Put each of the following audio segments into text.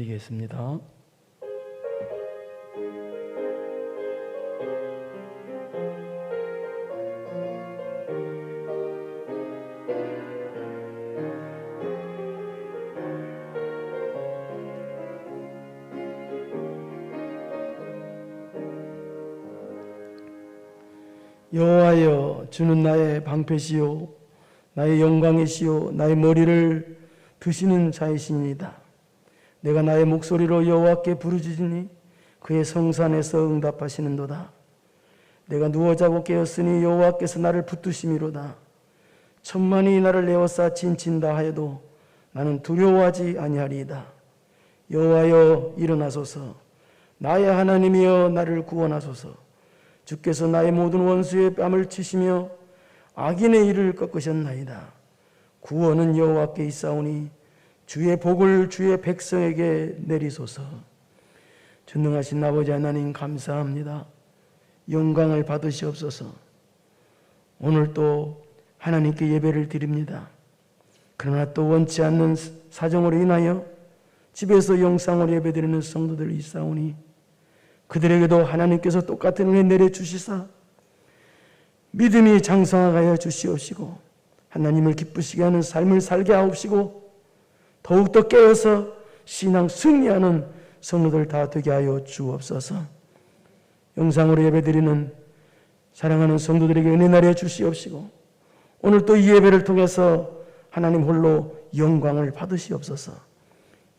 드리겠습니다. 여호와여, 주는 나의 방패시요 나의 영광이시요 나의 머리를 드시는 자이시니이다. 내가 나의 목소리로 여호와께 부르짖으니 그의 성산에서 응답하시는도다. 내가 누워 자고 깨었으니 여호와께서 나를 붙드심이로다. 천만이 나를 에워싸 진친다 하여도 나는 두려워하지 아니하리이다. 여호와여, 일어나소서. 나의 하나님이여, 나를 구원하소서. 주께서 나의 모든 원수의 뺨을 치시며 악인의 일을 꺾으셨나이다. 구원은 여호와께 있사오니 주의 복을 주의 백성에게 내리소서. 전능하신 아버지 하나님, 감사합니다. 영광을 받으시옵소서. 오늘 또 하나님께 예배를 드립니다. 그러나 또 원치 않는 사정으로 인하여 집에서 영상으로 예배드리는 성도들이 있사오니 그들에게도 하나님께서 똑같은 은혜 내려주시사 믿음이 장성하게 하여 주시옵시고 하나님을 기쁘시게 하는 삶을 살게 하옵시고 더욱더 깨어서 신앙 승리하는 성도들 다 되게 하여 주옵소서. 영상으로 예배드리는 사랑하는 성도들에게 은혜 내려 주시옵시고 오늘 또 이 예배를 통해서 하나님 홀로 영광을 받으시옵소서.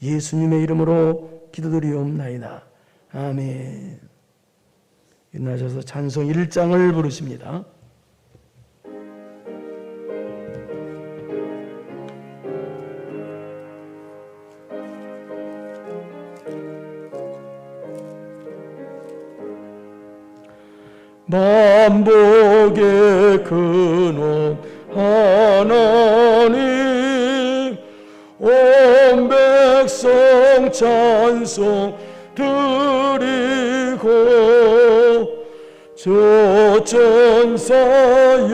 예수님의 이름으로 기도드리옵나이다. 아멘. 일어나셔서 찬송 1장을 부르십니다. 만복의 근원 하나님, 온 백성 찬송 드리고 저 천사여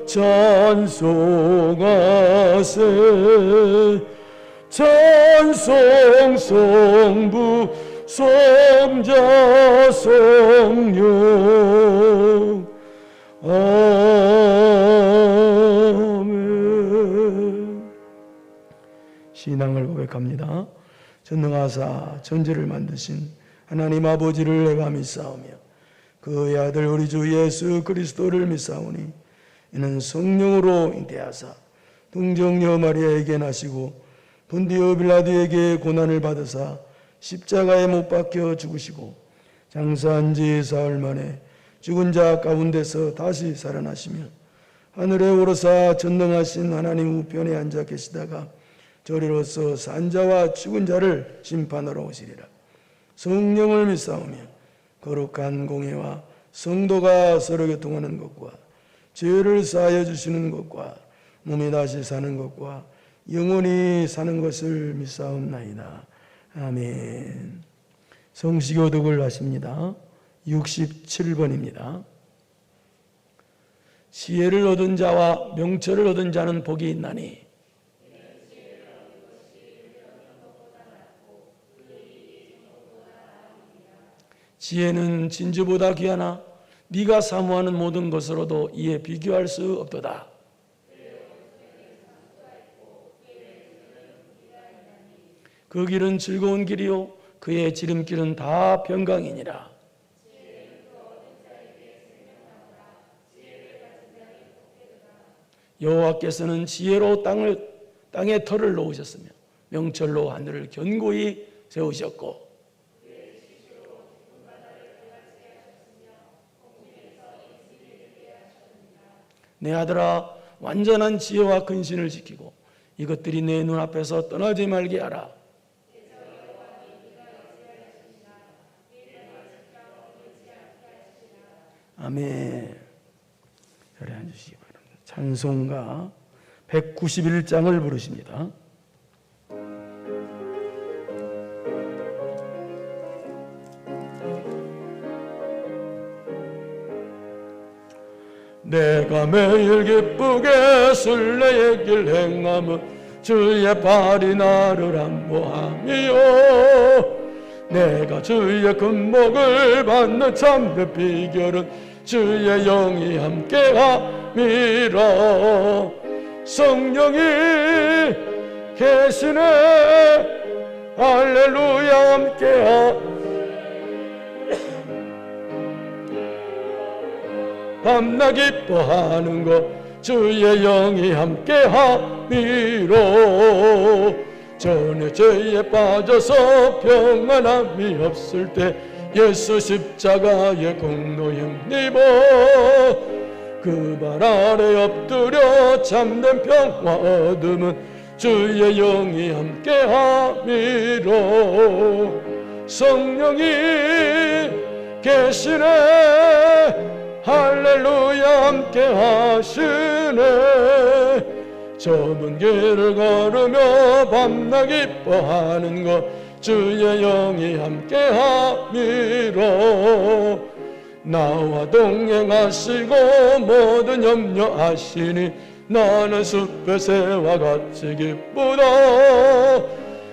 찬송하세. 찬송 성부 성자 성령 아멘. 신앙을 고백합니다. 전능하사 천지를 만드신 하나님 아버지를 내가 믿사오며 그의 아들 우리 주 예수 그리스도를 믿사오니 이는 성령으로 잉태하사 동정녀 마리아에게 나시고 본디오 빌라도에게 고난을 받으사 십자가에 못 박혀 죽으시고 장사한 지 사흘 만에 죽은 자 가운데서 다시 살아나시며 하늘에 오르사 전능하신 하나님 우편에 앉아 계시다가 저리로서 산자와 죽은 자를 심판하러 오시리라. 성령을 믿사오며 거룩한 공회와 성도가 서로 교통하는 것과 죄를 사하여 주시는 것과 몸이 다시 사는 것과 영원히 사는 것을 믿사옵나이다. 아멘. 성시교독을 하십니다. 67번입니다. 지혜를 얻은 자와 명철을 얻은 자는 복이 있나니 지혜는 진주보다 귀하나 네가 사모하는 모든 것으로도 이에 비교할 수 없도다. 그 길은 즐거운 길이요 그의 지름길은 다 평강이니라. 여호와께서는 지혜로 땅에 털을 놓으셨으며 명철로 하늘을 견고히 세우셨고 내 아들아, 완전한 지혜와 근신을 지키고 이것들이 내 눈앞에서 떠나지 말게 하라. 아멘. 자리에 앉으시기 바랍니다. 찬송가 191장을 부르십니다. 내가 매일 기쁘게 순례의 길 행함은 주의 발이 나를 안보함이요 내가 주의 금목을 받는 참된 비결은 주의 영이 함께함이라. 성령이 계시네 할렐루야 함께하. 밤낮 기뻐하는 것 주의 영이 함께함이로. 전에 죄에 빠져서 평안함이 없을 때 예수 십자가의 공로 힘입어 그 발 아래 엎드려 참된 평화 얻음은 주의 영이 함께함이로. 성령이 계시네 할렐루야 함께하시네. 좁은 길을 걸으며 밤낮 기뻐하는 것 주의 영이 함께함이로. 나와 동행하시고 모든 염려하시니 나는 숲의 새와 같이 기쁘다.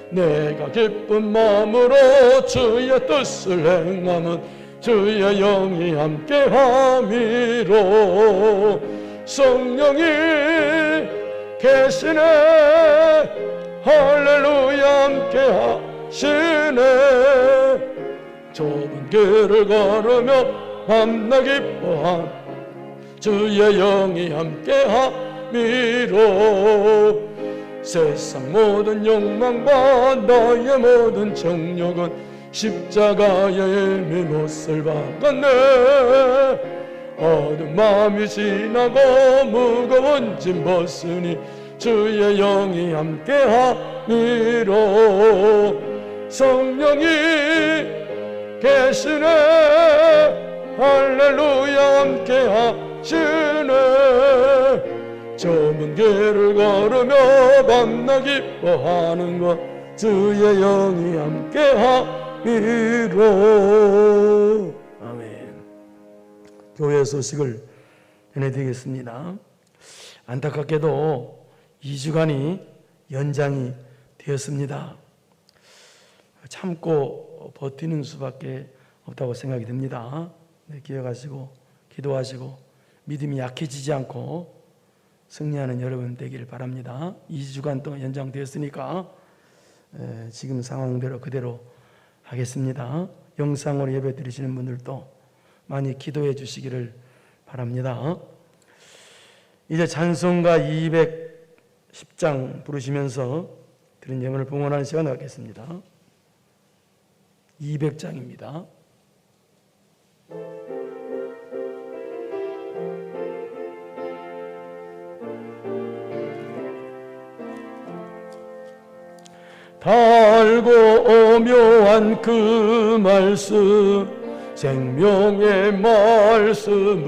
내가 기쁜 마음으로 주의 뜻을 행함은 주의 영이 함께함이로. 성령이 계시네 할렐루야 함께하시네. 좁은 길을 걸으며 밤낮 기뻐한 주의 영이 함께함이로. 세상 모든 욕망과 너의 모든 정욕은 십자가의 이미 못을 박았네. 어두운 마음이 지나고 무거운 짐 벗으니 주의 영이 함께함이로. 성령이 계시네 할렐루야 함께하시네. 좁은 길을 걸으며 밤낮 기뻐하는 것 주의 영이 함께함이로. 아멘. 교회 소식을 전해드리겠습니다. 안타깝게도 2주간이 연장이 되었습니다. 참고 버티는 수밖에 없다고 생각이 듭니다. 네, 기억하시고 기도하시고 믿음이 약해지지 않고 승리하는 여러분 되기를 바랍니다. 2주간 동안 연장되었으니까 지금 상황대로 그대로 하겠습니다. 영상으로 예배 드리시는 분들도 많이 기도해 주시기를 바랍니다. 이제 찬송가 210장 부르시면서 드린 예물을 봉헌하는 시간을 갖겠습니다. 200장입니다. 달고 오묘한 그 말씀 생명의 말씀은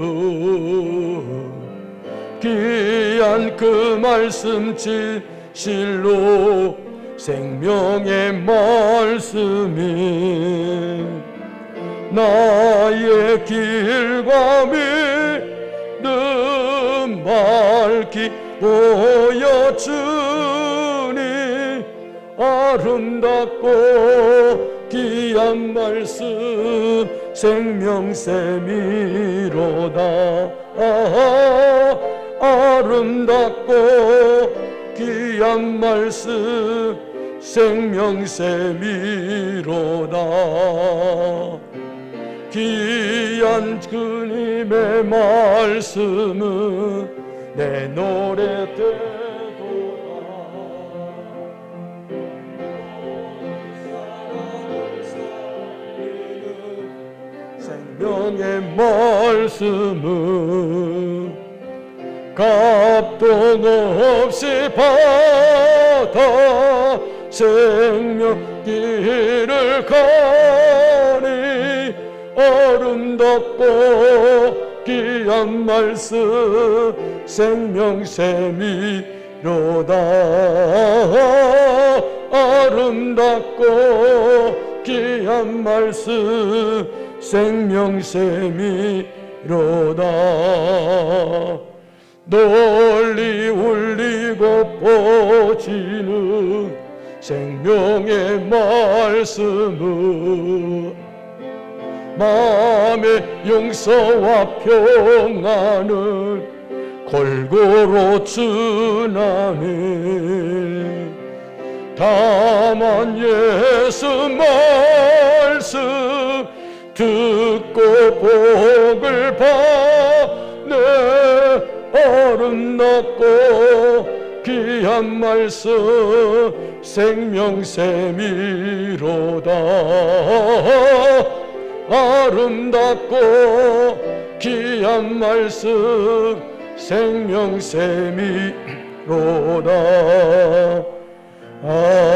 귀한 그 말씀 진실로 생명의 말씀이 나의 길과 믿음 밝히 보여주니 아름답고 귀한 말씀 생명샘이로다. 아름답고 귀한 말씀 생명샘이로다. 귀한 주님의 말씀은 내 노래 되도다. 생명의 말씀은 값도 없이 받아 생명 길을 가니 아름답고 귀한 말씀 생명샘이로다. 아름답고 귀한 말씀 생명샘이로다. 널리 울리고 퍼지는 생명의 말씀은 마음의 용서와 평안을 골고루 전하네. 다만 예수 말씀 듣고 복을 받네. 아름답고 귀한 말씀 생명샘이로다. 아름답고 귀한 말씀 생명샘이로다. 아멘.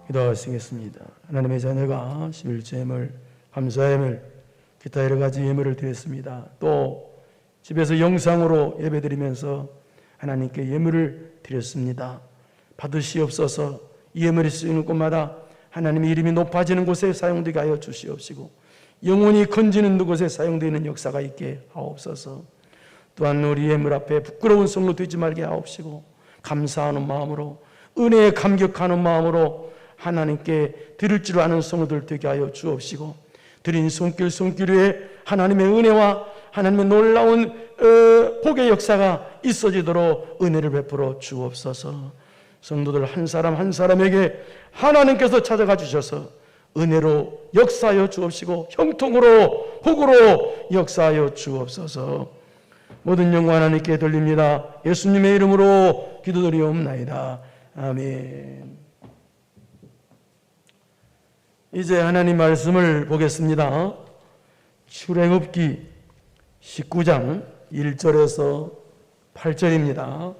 기도하시겠습니다. 하나님의 자녀가 11조 예물, 감사 예물, 기타 여러 가지 예물을 드렸습니다. 또 집에서 영상으로 예배드리면서 하나님께 예물을 드렸습니다. 받으시옵소서. 이 예물이 쓰이는 곳마다 하나님의 이름이 높아지는 곳에 사용되게 하여 주시옵시고, 영혼이 건지는 곳에 사용되는 역사가 있게 하옵소서. 또한 우리 예물 앞에 부끄러운 성로 되지 말게 하옵시고, 감사하는 마음으로, 은혜에 감격하는 마음으로 하나님께 드릴 줄 아는 성도들 되게 하여 주옵시고, 드린 손길 위에 하나님의 은혜와 하나님의 놀라운 복의 역사가 있어지도록 은혜를 베풀어 주옵소서. 성도들 한 사람 한 사람에게 하나님께서 찾아가 주셔서 은혜로 역사하여 주옵시고, 형통으로 복으로 역사하여 주옵소서. 모든 영광 하나님께 돌립니다. 예수님의 이름으로 기도드리옵나이다. 아멘. 이제 하나님 말씀을 보겠습니다. 출애굽기 19장 1절에서 8절입니다.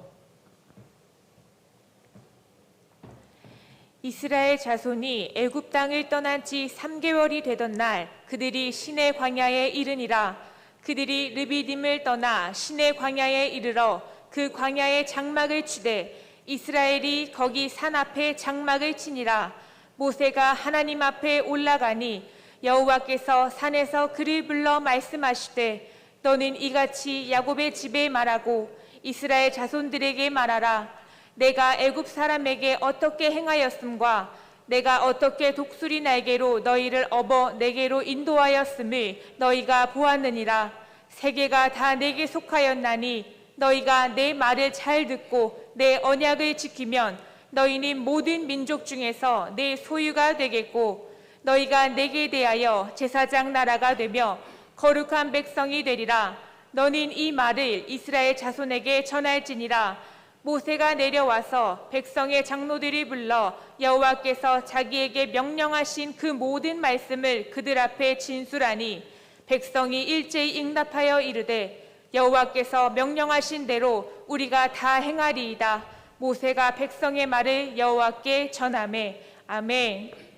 이스라엘 자손이 애굽 땅을 떠난 지 3개월이 되던 날 그들이 시내 광야에 이르니라. 그들이 르비딤을 떠나 시내 광야에 이르러 그 광야에 장막을 치되 이스라엘이 거기 산 앞에 장막을 치니라. 모세가 하나님 앞에 올라가니 여호와께서 산에서 그를 불러 말씀하시되 너는 이같이 야곱의 집에 말하고 이스라엘 자손들에게 말하라. 내가 애굽 사람에게 어떻게 행하였음과 내가 어떻게 독수리 날개로 너희를 업어 내게로 인도하였음을 너희가 보았느니라. 세계가 다 내게 속하였나니 너희가 내 말을 잘 듣고 내 언약을 지키면 너희는 모든 민족 중에서 내 소유가 되겠고 너희가 내게 대하여 제사장 나라가 되며 거룩한 백성이 되리라. 너는 이 말을 이스라엘 자손에게 전할지니라. 모세가 내려와서 백성의 장로들이 불러 여호와께서 자기에게 명령하신 그 모든 말씀을 그들 앞에 진술하니 백성이 일제히 응답하여 이르되 여호와께서 명령하신 대로 우리가 다 행하리이다. 모세가 백성의 말을 여호와께 전하매. 아멘.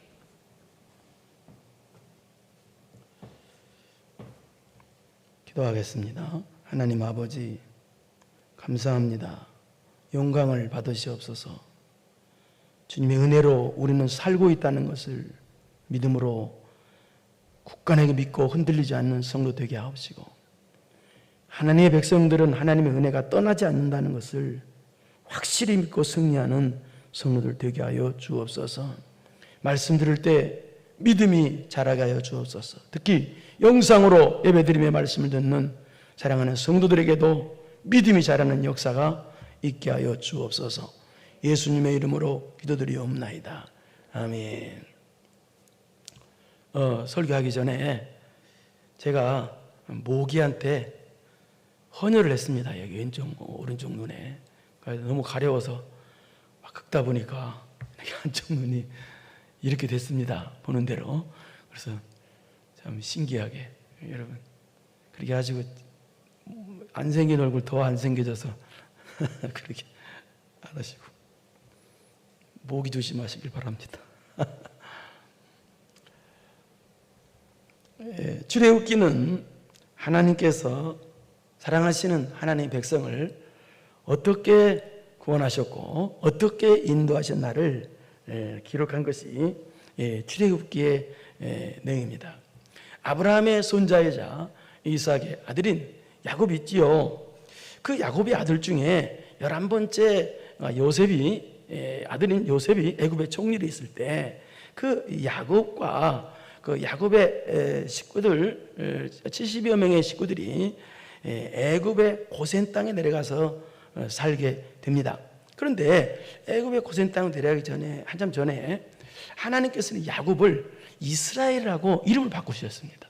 기도하겠습니다. 하나님 아버지, 감사합니다. 영광을 받으시옵소서. 주님의 은혜로 우리는 살고 있다는 것을 믿음으로 굳건하게 믿고 흔들리지 않는 성도 되게 하옵시고, 하나님의 백성들은 하나님의 은혜가 떠나지 않는다는 것을 확실히 믿고 승리하는 성도들 되게 하여 주옵소서. 말씀 들을 때 믿음이 자라게 하여 주옵소서. 특히 영상으로 예배드림의 말씀을 듣는 사랑하는 성도들에게도 믿음이 자라는 역사가 있게 하여 주옵소서. 예수님의 이름으로 기도드리옵나이다. 아멘. 설교하기 전에 제가 모기한테 헌혈을 했습니다. 여기 왼쪽 오른쪽 눈에. 너무 가려워서 막 긁다 보니까 한쪽 눈이 이렇게 됐습니다. 보는 대로. 그래서 참 신기하게 여러분 그렇게 가지고 안 생긴 얼굴 더 안 생겨져서 그렇게 안 하시고 모기 조심하시길 바랍니다. 출애굽기는 하나님께서 사랑하시는 하나님의 백성을 어떻게 구원하셨고 어떻게 인도하셨나를 기록한 것이 출애굽기의 내용입니다. 아브라함의 손자이자 이삭의 아들인 야곱이 있지요. 그 야곱의 아들 중에 11번째 요셉이 아들인 요셉이 애굽의 총리로 있을 때 그 야곱과 그 야곱의 식구들 70여 명의 식구들이 애굽의 고센 땅에 내려가서 살게 됩니다. 그런데 애굽의 고센 땅에 내려가기 전에 한참 전에 하나님께서는 야곱을 이스라엘이라고 이름을 바꾸셨습니다.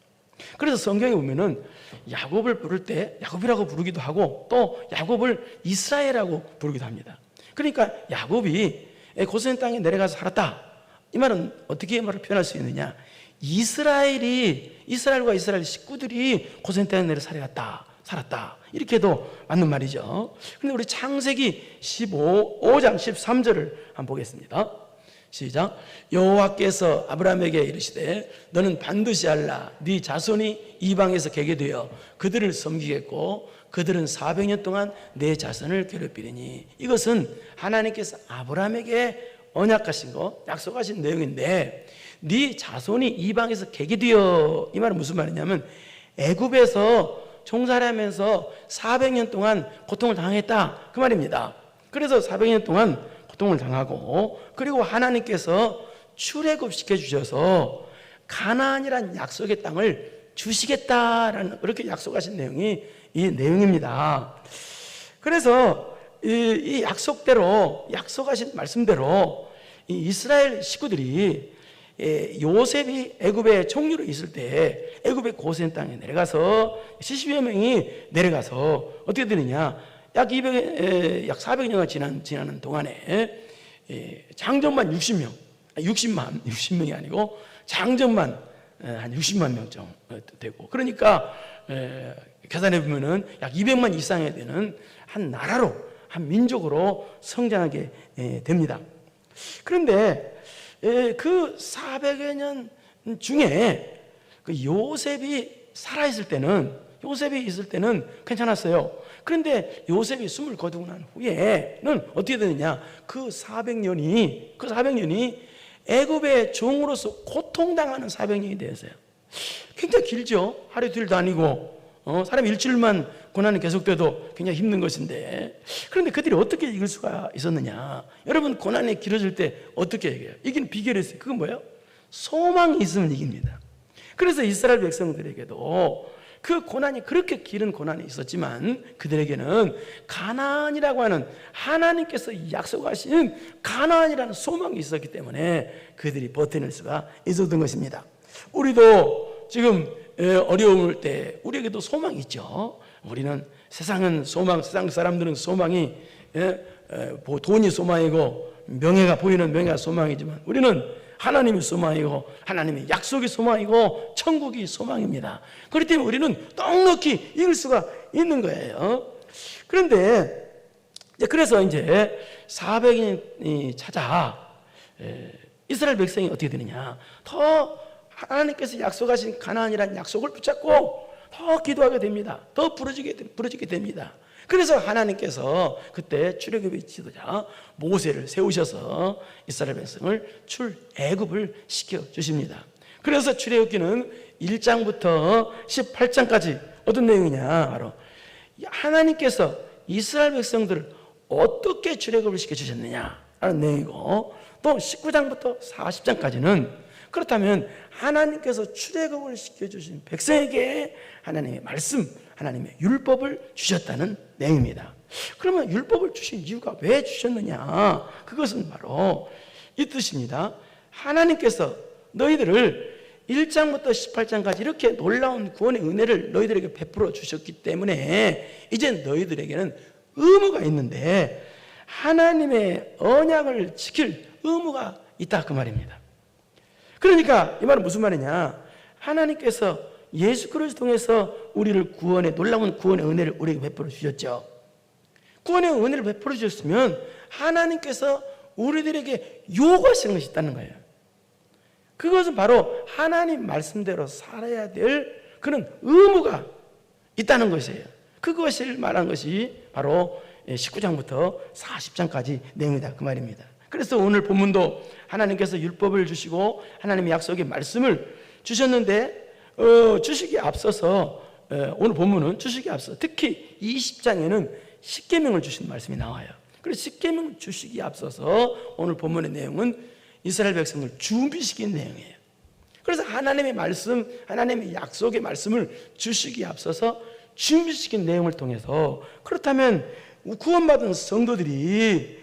그래서 성경에 보면은 야곱을 부를 때 야곱이라고 부르기도 하고 또 야곱을 이스라엘이라고 부르기도 합니다. 그러니까 야곱이 고센 땅에 내려가서 살았다. 이 말은 어떻게 말을 표현할 수 있느냐? 이스라엘과 이스라엘 식구들이 고센 땅에 내려 살았다. 이렇게 해도 맞는 말이죠. 근데 우리 창세기 5장 13절을 한번 보겠습니다. 시작. 여호와께서 아브라함에게 이르시되 너는 반드시 알라. 네 자손이 이방에서 개게 되어 그들을 섬기겠고 그들은 400년 동안 내 자손을 괴롭히리니. 이것은 하나님께서 아브라함에게 언약하신 거, 약속하신 내용인데 네 자손이 이방에서 개게 되어, 이 말은 무슨 말이냐면 애굽에서 종살이하면서 400년 동안 고통을 당했다, 그 말입니다. 그래서 400년 동안 고통을 당하고 그리고 하나님께서 출애굽시켜 주셔서 가나안이란 약속의 땅을 주시겠다라는 그렇게 약속하신 내용이 이 내용입니다. 그래서 이 약속대로, 약속하신 말씀대로 이 이스라엘 식구들이 요셉이 애굽의 총리로 있을 때 애굽의 고센 땅에 내려가서 70여 명이 내려가서 어떻게 되느냐, 약 400년가 지나는 동안에 장정만 60명이 아니고 장정만 한 60만 명 정도 되고, 그러니까 계산해 보면은 약 200만 이상이 되는 한 나라로, 한 민족으로 성장하게 됩니다. 그런데 그 400여 년 중에 그 요셉이 살아있을 때는, 요셉이 있을 때는 괜찮았어요. 그런데 요셉이 숨을 거두고 난 후에는 어떻게 되느냐, 그 400년이 애굽의 종으로서 고통당하는 400년이 되었어요. 굉장히 길죠. 하루 이틀도 아니고 사람 일주일만 고난이 계속돼도 굉장히 힘든 것인데, 그런데 그들이 어떻게 이길 수가 있었느냐? 여러분, 고난이 길어질 때 어떻게 이겨요? 이기는 비결이 있어요. 그건 뭐예요? 소망이 있으면 이깁니다. 그래서 이스라엘 백성들에게도 그 고난이, 그렇게 길은 고난이 있었지만 그들에게는 가나안이라고 하는 하나님께서 약속하신 가나안이라는 소망이 있었기 때문에 그들이 버텨낼 수가 있었던 것입니다. 우리도 지금 어려울 때 우리에게도 소망이 있죠. 우리는 세상 사람들은 소망이 돈이 소망이고 명예가 보이는 명예가 소망이지만 우리는 하나님이 소망이고 하나님의 약속이 소망이고 천국이 소망입니다. 그렇기 때문에 우리는 넉넉히 이길 수가 있는 거예요. 그런데 그래서 이제 400년이 찾아 이스라엘 백성이 어떻게 되느냐, 더 하나님께서 약속하신 가나안이라는 약속을 붙잡고 더 기도하게 됩니다. 더 부르짖게 됩니다. 그래서 하나님께서 그때 출애굽의 지도자 모세를 세우셔서 이스라엘 백성을 출애굽을 시켜주십니다. 그래서 출애굽기는 1장부터 18장까지 어떤 내용이냐, 바로 하나님께서 이스라엘 백성들을 어떻게 출애굽을 시켜주셨느냐라는 내용이고, 또 19장부터 40장까지는 그렇다면 하나님께서 출애굽을 시켜주신 백성에게 하나님의 말씀, 하나님의 율법을 주셨다는 내용입니다. 그러면 율법을 주신 이유가 왜 주셨느냐? 그것은 바로 이 뜻입니다. 하나님께서 너희들을 1장부터 18장까지 이렇게 놀라운 구원의 은혜를 너희들에게 베풀어 주셨기 때문에 이제 너희들에게는 의무가 있는데 하나님의 언약을 지킬 의무가 있다, 그 말입니다. 그러니까 이 말은 무슨 말이냐, 하나님께서 예수 그리스도 통해서 우리를 놀라운 구원의 은혜를 우리에게 베풀어 주셨죠. 구원의 은혜를 베풀어 주셨으면 하나님께서 우리들에게 요구하시는 것이 있다는 거예요. 그것은 바로 하나님 말씀대로 살아야 될 그런 의무가 있다는 것이에요. 그것을 말한 것이 바로 19장부터 40장까지 내용이다, 그 말입니다. 그래서 오늘 본문도 하나님께서 율법을 주시고 하나님의 약속의 말씀을 주셨는데 주시기에 앞서서 오늘 본문은 주시기에 앞서 특히 20장에는 십계명을 주신 말씀이 나와요. 그래서 십계명을 주시기에 앞서서 오늘 본문의 내용은 이스라엘 백성을 준비시킨 내용이에요. 그래서 하나님의 말씀, 하나님의 약속의 말씀을 주시기에 앞서서 준비시킨 내용을 통해서, 그렇다면 구원받은 성도들이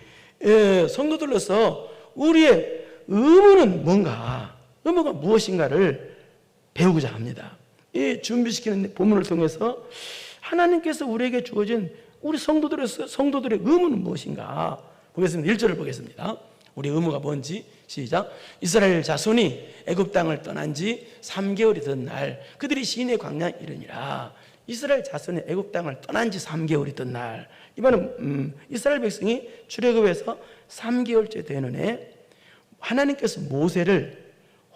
성도들로서 우리의 의무는 뭔가, 의무가 무엇인가를 배우고자 합니다. 이 준비시키는 본문을 통해서 하나님께서 우리에게 주어진 우리 성도들의 의무는 무엇인가 보겠습니다. 1절을 보겠습니다. 우리 의무가 뭔지 시작. 이스라엘 자손이 애굽 땅을 떠난 지 3개월이 된 날 그들이 시내 광야에 이르니라. 이스라엘 자손이 애굽 땅을 떠난 지 3개월이 된 날, 이번은 이스라엘 백성이 출애굽에서 3개월째 되는 해 하나님께서 모세를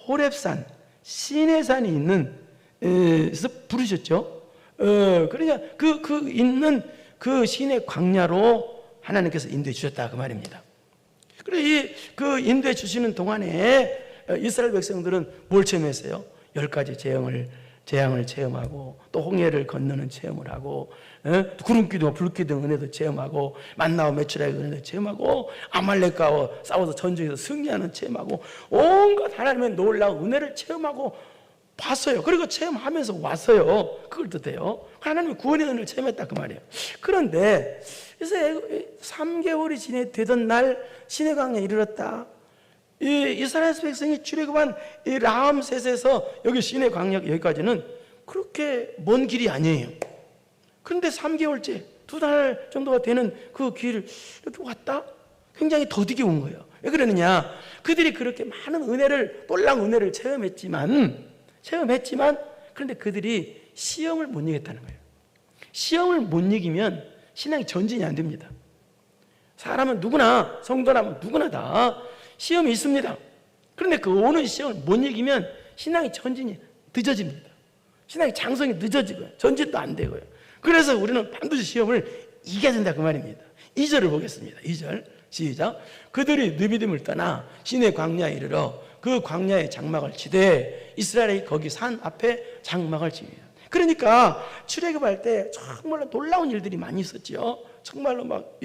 호렙산 시내산이 있는 에서 부르셨죠. 그러니까 그 있는 그 시내 광야로 하나님께서 인도해 주셨다 그 말입니다. 그래서 그 인도해 주시는 동안에 이스라엘 백성들은 뭘 체험했어요? 10가지 재앙을 체험하고, 또 홍해를 건너는 체험을 하고, 구름기둥과 불기둥 은혜도 체험하고, 만나와 메추라의 은혜도 체험하고, 아말렉과 싸워서 전쟁에서 승리하는 체험하고, 온갖 하나님의 놀라운 은혜를 체험하고 봤어요. 그리고 체험하면서 왔어요. 그걸 뜻해요. 하나님의 구원의 은혜를 체험했다 그 말이에요. 그런데 그래서 3개월이 되던 날 시내 광야에 이르렀다. 이스라엘 백성이 출애굽한 이 라암셋에서 여기 시내 광야 여기까지는 그렇게 먼 길이 아니에요. 그런데 3개월째 2달 정도가 되는 그 길을 이렇게 왔다? 굉장히 더디게 온 거예요. 왜 그러느냐? 그들이 그렇게 많은 은혜를, 놀라운 은혜를 체험했지만 그런데 그들이 시험을 못 이겼다는 거예요. 시험을 못 이기면 신앙이 전진이 안 됩니다. 사람은 누구나, 성도라면 누구나 다 시험이 있습니다. 그런데 그 오는 시험을 못 이기면 신앙이 전진이 늦어집니다. 신앙의 장성이 늦어지고요. 전진도 안 되고요. 그래서 우리는 반드시 시험을 이겨야 된다 그 말입니다. 2절을 보겠습니다. 2절 시작. 그들이 느비딤을 떠나 시내 광야에 이르러 그 광야에 장막을 치되 이스라엘이 거기 산 앞에 장막을 칩니다. 그러니까 출애굽할 때 정말로 놀라운 일들이 많이 있었죠. 정말로 막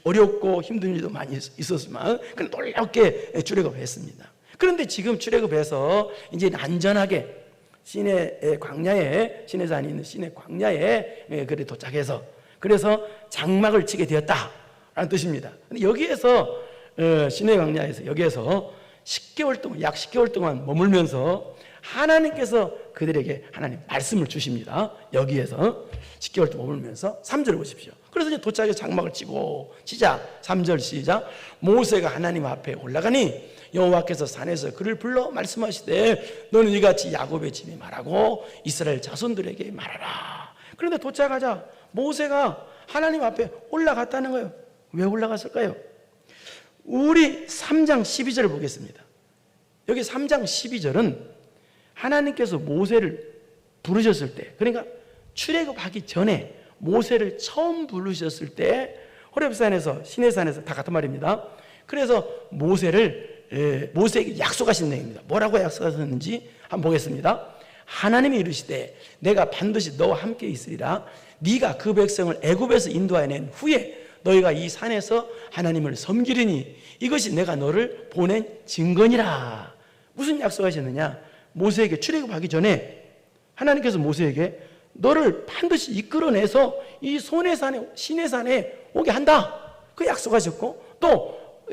어렵고 힘든 일도 많이 있었지만 그냥 놀랍게 출애굽했습니다. 그런데 지금 출애굽해서 이제 안전하게 시내 광야에, 시내산이 있는 시내 광야에 그래 도착해서 그래서 장막을 치게 되었다라는 뜻입니다. 근데 여기에서 시내 광야에서 여기에서 10개월 동안, 약 10개월 동안 머물면서 하나님께서 그들에게 하나님 말씀을 주십니다. 여기에서 10개월 동안 머물면서 3절을 보십시오. 그래서 이제 도착해서 장막을 치고 시작. 3절 시작. 모세가 하나님 앞에 올라가니 여호와께서 산에서 그를 불러 말씀하시되 너는 이같이 야곱의 집에 말하고 이스라엘 자손들에게 말하라. 그런데 도착하자 모세가 하나님 앞에 올라갔다는 거예요. 왜 올라갔을까요? 우리 3장 12절을 보겠습니다. 여기 3장 12절은 하나님께서 모세를 부르셨을 때, 그러니까 출애굽하기 전에 모세를 처음 부르셨을 때 호렙산에서, 시내산에서 다 같은 말입니다. 그래서 모세에게 약속하신 내용입니다. 뭐라고 약속하셨는지 한번 보겠습니다. 하나님이 이르시되 내가 반드시 너와 함께 있으리라. 네가 그 백성을 애굽에서 인도하여 낸 후에 너희가 이 산에서 하나님을 섬기리니 이것이 내가 너를 보낸 증거니라. 무슨 약속하셨느냐? 모세에게 출애굽하기 전에 하나님께서 모세에게 너를 반드시 이끌어내서 이 시내산에 오게 한다. 그 약속하셨고, 또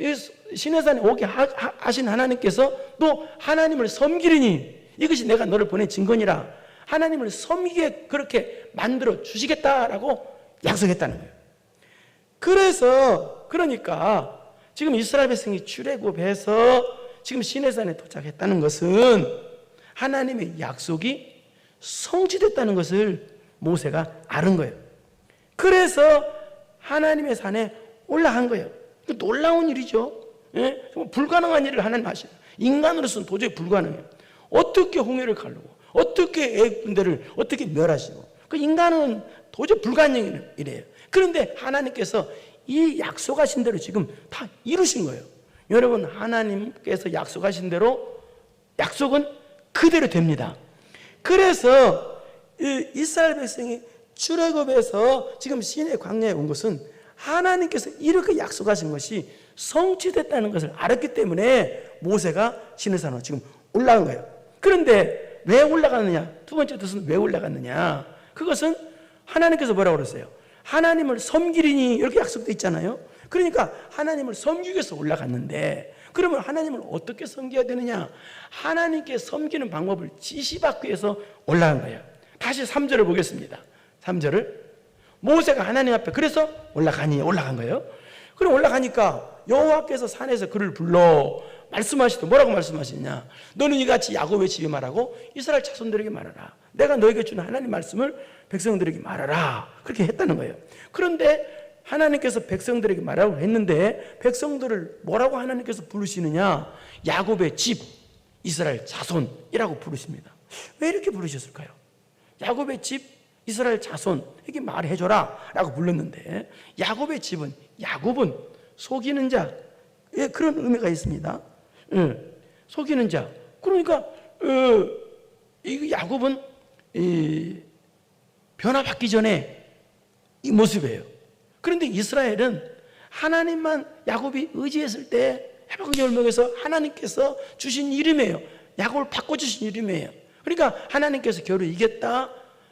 시내산에 오게 하신 하나님께서 또 하나님을 섬기리니 이것이 내가 너를 보낸 증거니라. 하나님을 섬기게 그렇게 만들어 주시겠다라고 약속했다는 거예요. 그러니까 지금 이스라엘 백성이 출애굽해서 지금 시내산에 도착했다는 것은 하나님의 약속이 성취됐다는 것을 모세가 알은 거예요. 그래서 하나님의 산에 올라간 거예요. 놀라운 일이죠. 예? 정말 불가능한 일을 하나님 하시는, 인간으로서는 도저히 불가능해요. 어떻게 홍해를 가르고 어떻게 애굽들을 어떻게 멸하시고, 그 인간은 도저히 불가능한 일이에요. 그런데 하나님께서 이 약속하신 대로 지금 다 이루신 거예요. 여러분, 하나님께서 약속하신 대로 약속은 그대로 됩니다. 그래서 이스라엘 백성이 출애굽에서 지금 시내 광야에 온 것은 하나님께서 이렇게 약속하신 것이 성취됐다는 것을 알았기 때문에 모세가 시내산으로 지금 올라간 거예요. 그런데 왜 올라갔느냐? 두 번째 뜻은 왜 올라갔느냐? 그것은 하나님께서 뭐라고 그랬어요? 하나님을 섬기리니 이렇게 약속되어 있잖아요. 그러니까 하나님을 섬기기 위해서 올라갔는데, 그러면 하나님을 어떻게 섬겨야 되느냐? 하나님께 섬기는 방법을 지시받기 위해서 올라간 거예요. 다시 3절을 보겠습니다. 3절을 모세가 하나님 앞에 그래서 올라간 거예요. 그럼 올라가니까 여호와께서 산에서 그를 불러 말씀하시되 뭐라고 말씀하시냐? 너는 이같이 야곱의 집에 말하고 이스라엘 자손들에게 말하라. 내가 너에게 주는 하나님 말씀을 백성들에게 말하라. 그렇게 했다는 거예요. 그런데 하나님께서 백성들에게 말하라고 했는데 백성들을 뭐라고 하나님께서 부르시느냐? 야곱의 집, 이스라엘 자손이라고 부르십니다. 왜 이렇게 부르셨을까요? 야곱의 집, 이스라엘 자손에게 말해줘라 라고 불렀는데, 야곱의 집은, 야곱은 속이는 자, 그런 의미가 있습니다. 속이는 자. 그러니까 이 야곱은 변화받기 전에 이 모습이에요. 그런데 이스라엘은 하나님만 야곱이 의지했을 때 해바국 열명에서 하나님께서 주신 이름이에요. 야곱을 바꿔주신 이름이에요. 그러니까 하나님께서 겨루 이겼다,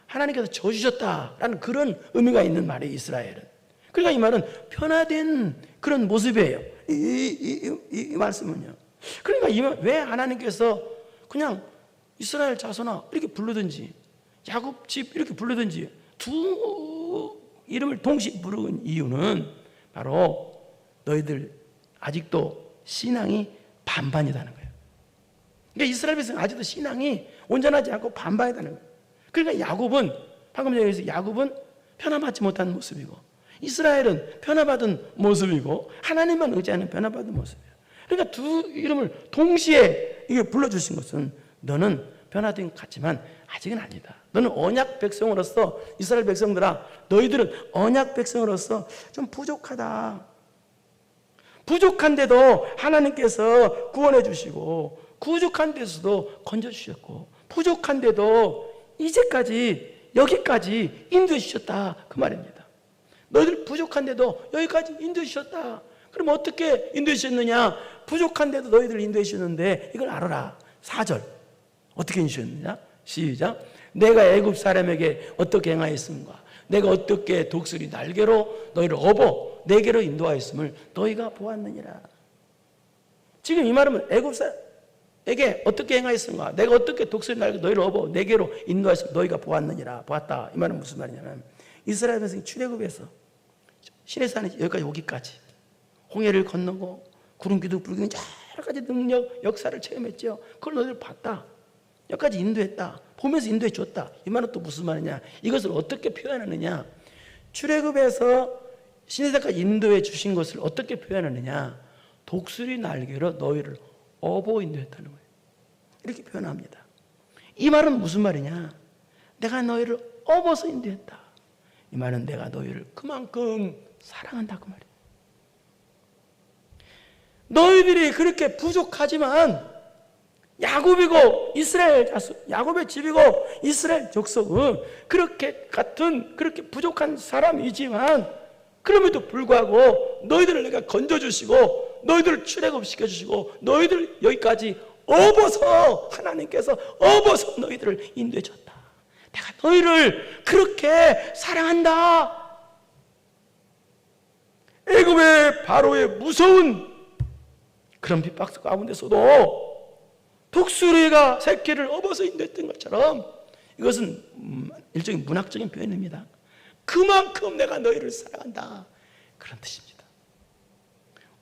하나님께서 져주셨다라는 그런 의미가 있는 말이에요, 이스라엘은. 그러니까 이 말은 변화된 그런 모습이에요, 이 말씀은요. 그러니까 왜 하나님께서 그냥 이스라엘 자손아 이렇게 부르든지 야곱 집 이렇게 부르든지 두 이름을 동시에 부르는 이유는 바로 너희들 아직도 신앙이 반반이라는 거예요. 그러니까 이스라엘 백성 아직도 신앙이 온전하지 않고 반반이라는 거예요. 그러니까 야곱은, 방금 얘기해서 야곱은 변화받지 못한 모습이고 이스라엘은 변화받은 모습이고 하나님만 의지하는 변화받은 모습이에요. 그러니까 두 이름을 동시에 이게 불러주신 것은 너는 변화된 것 같지만 아직은 아니다. 너는 언약 백성으로서, 이스라엘 백성들아 너희들은 언약 백성으로서 좀 부족하다. 부족한데도 하나님께서 구원해 주시고 부족한 데서도 건져 주셨고 부족한데도 이제까지 여기까지 인도해 주셨다, 그 말입니다. 너희들 부족한데도 여기까지 인도해 주셨다. 그럼 어떻게 인도해 주셨느냐? 부족한데도 너희들 인도해 주셨는데 이걸 알아라. 4절 어떻게 인도해 주셨느냐? 시작. 내가 애굽 사람에게 어떻게 행하였는가? 내가 어떻게 독수리 날개로 너희를 업어 내게로 인도하였음을 너희가 보았느니라. 지금 이 말은 애굽 사람에게 어떻게 행하였는가? 내가 어떻게 독수리 날개 너희를 업어 내게로 인도하였음을 너희가 보았느니라. 보았다. 이 말은 무슨 말이냐면 이스라엘 백성이 출애굽에서 시내산에 여기까지 오기까지 홍해를 건너고 구름기둥 불기둥 여러 가지 능력 역사를 체험했죠. 그걸 너희들 봤다. 여기까지 인도했다. 보면서 인도해 줬다. 이 말은 또 무슨 말이냐? 이것을 어떻게 표현하느냐? 출애굽에서 시내산까지 인도해 주신 것을 어떻게 표현하느냐? 독수리 날개로 너희를 업어 인도했다는 거예요. 이렇게 표현합니다. 이 말은 무슨 말이냐? 내가 너희를 업어서 인도했다. 이 말은 내가 너희를 그만큼 사랑한다, 그 말이에요. 너희들이 그렇게 부족하지만 야곱이고 이스라엘 자손, 야곱의 집이고 이스라엘 족속은 그렇게 부족한 사람이지만 그럼에도 불구하고 너희들을 내가 건져주시고 너희들을 출애굽시켜주시고 너희들을 여기까지 업어서 하나님께서 업어서 너희들을 인도해줬다. 내가 너희를 그렇게 사랑한다. 애굽의 바로의 무서운 그런 핍박 가운데서도 독수리가 새끼를 업어서 인도했던 것처럼 이것은 일종의 문학적인 표현입니다. 그만큼 내가 너희를 사랑한다, 그런 뜻입니다.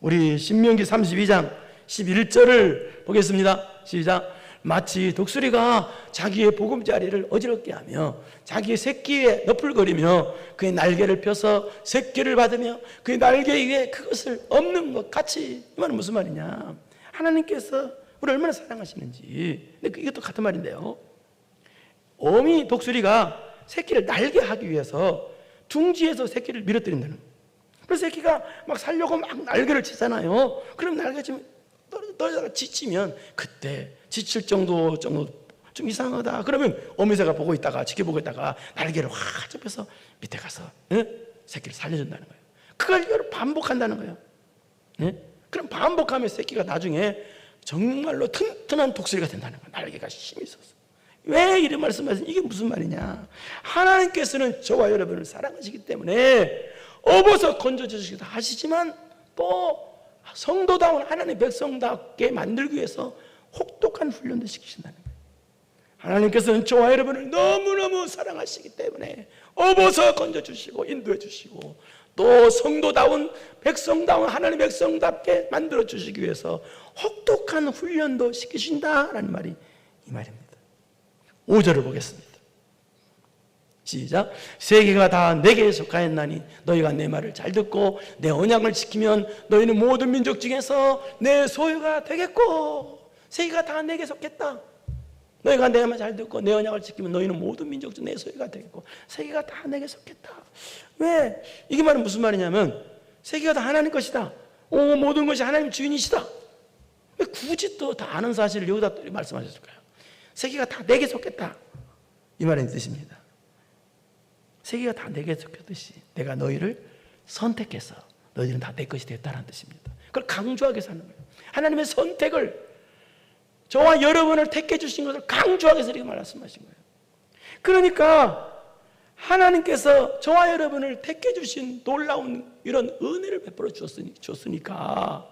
우리 신명기 32장 11절을 보겠습니다. 시작. 마치 독수리가 자기의 보금자리를 어지럽게 하며 자기의 새끼에 너풀거리며 그의 날개를 펴서 새끼를 받으며 그의 날개 위에 그것을 엎는 것 같이. 이 말은 무슨 말이냐? 하나님께서 우리를 얼마나 사랑하시는지. 근데 이것도 같은 말인데요. 어미 독수리가 새끼를 날게 하기 위해서 둥지에서 새끼를 밀어뜨린다는 거예요. 그래서 새끼가 막 살려고 막 날개를 치잖아요. 그럼 날개 치면 떨어져가 지치면 그때 지칠 정도 좀 이상하다. 그러면 어미새가 보고 있다가 지켜보고 있다가 날개를 확 접혀서 밑에 가서 새끼를 살려준다는 거예요. 그걸 반복한다는 거예요. 그럼 반복하면 새끼가 나중에 정말로 튼튼한 독수리가 된다는 거예요. 날개가 힘이 있어서. 왜 이런 말씀하세요? 이게 무슨 말이냐? 하나님께서는 저와 여러분을 사랑하시기 때문에 업어서 건져주시기도 하시지만 또 성도다운 하나님의 백성답게 만들기 위해서 혹독한 훈련도 시키신다는 거예요. 하나님께서는 저와 여러분을 너무너무 사랑하시기 때문에 업어서 건져주시고 인도해주시고 또 성도다운 백성다운 하나님의 백성답게 만들어주시기 위해서 혹독한 훈련도 시키신다라는 말이 이 말입니다. 5절을 보겠습니다. 시작. 세계가 다 내게 속하였나니 너희가 내 말을 잘 듣고 내 언약을 지키면 너희는 모든 민족 중에서 내 소유가 되겠고. 세계가 다 내게 속했다. 너희가 내 말 잘 듣고 내 언약을 지키면 너희는 모든 민족 중 내 소유가 되겠고. 세계가 다 내게 속했다. 왜? 이게 말은 무슨 말이냐면 세계가 다 하나님 것이다. 모든 것이 하나님 주인이시다. 왜 굳이 또 다 아는 사실을 여기다 또 말씀하셨을까요? 세계가 다 내게 속했다. 이 말의 뜻입니다. 세계가 다 내게 속했듯이 내가 너희를 선택해서 너희들은 다 내 것이 됐다는 뜻입니다. 그걸 강조하게 사는 거예요. 하나님의 선택을 저와 여러분을 택해 주신 것을 강조하게 해서 이렇게 말씀하신 거예요. 그러니까 하나님께서 저와 여러분을 택해 주신 놀라운 이런 은혜를 베풀어 주었으니까